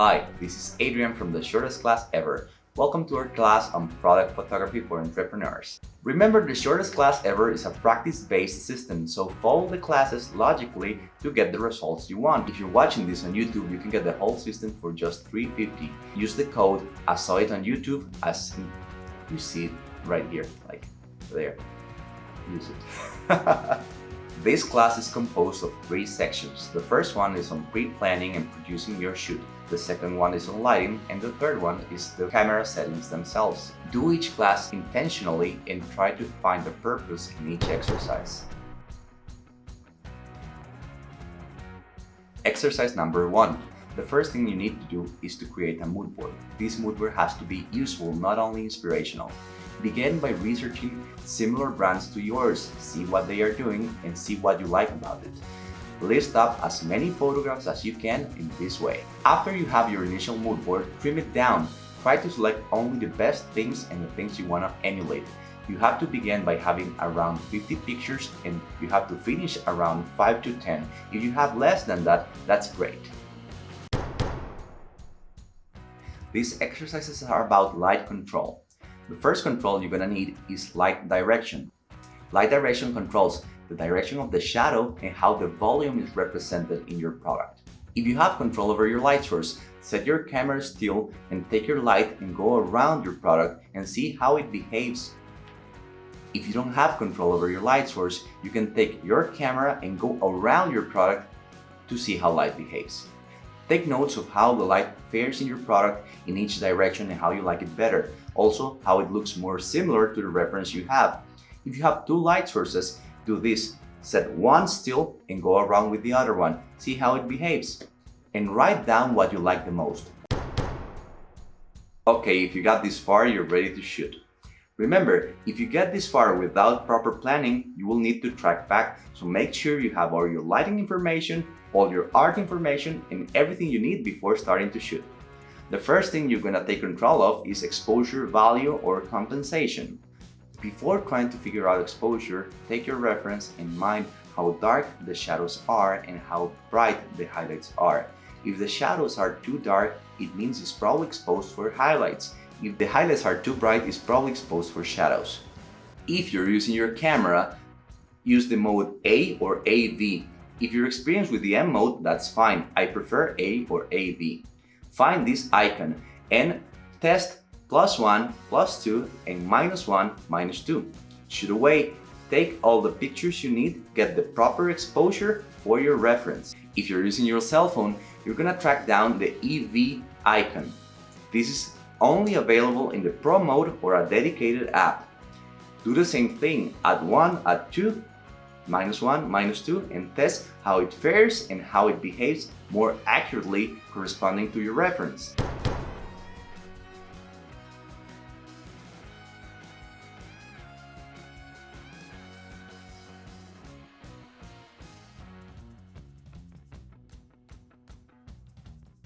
Hi, this is Adrian from the shortest class ever. Welcome to our class on product photography for entrepreneurs. Remember, the shortest class ever is a practice-based system, so follow the classes logically to get the results you want. If you're watching this on YouTube, you can get the whole system for just $3.50. Use the code I saw it on YouTube, as you see it right here, like there. Use it. This class is composed of 3 sections. The first one is on pre-planning and producing your shoot. The second one is on lighting, and the third one is the camera settings themselves. Do each class intentionally and try to find the purpose in each exercise. Exercise number 1. The first thing you need to do is to create a mood board. This mood board has to be useful, not only inspirational. Begin by researching similar brands to yours, see what they are doing, and see what you like about it. List up as many photographs as you can in this way. After you have your initial mood board, trim it down. Try to select only the best things and the things you want to emulate. You have to begin by having around 50 pictures and you have to finish around 5 to 10. If you have less than that, that's great. These exercises are about light control. The first control you're gonna need is light direction. Light direction controls the direction of the shadow and how the volume is represented in your product. If you have control over your light source, set your camera still and take your light and go around your product and see how it behaves. If you don't have control over your light source, you can take your camera and go around your product to see how light behaves. Take notes of how the light fares in your product in each direction and how you like it better. Also, how it looks more similar to the reference you have. If you have 2 light sources, do this. Set one still and go around with the other one. See how it behaves. And write down what you like the most. Okay, if you got this far, you're ready to shoot. Remember, if you get this far without proper planning, you will need to track back, so make sure you have all your lighting information, all your art information, and everything you need before starting to shoot. The first thing you're gonna take control of is exposure value or compensation. Before trying to figure out exposure, take your reference and mind how dark the shadows are and how bright the highlights are. If the shadows are too dark, it means it's probably exposed for highlights. If the highlights are too bright, it's probably exposed for shadows. If you're using your camera, use the mode A or AV. If you're experienced with the M mode, that's fine. I prefer A or AV. Find this icon and test +1, +2, and -1, -2. Shoot away. Take all the pictures you need, get the proper exposure for your reference. If you're using your cell phone, you're gonna track down the EV icon. This is only available in the Pro mode or a dedicated app. Do the same thing, add 1, add 2, -1, -2, and test how it fares and how it behaves more accurately corresponding to your reference.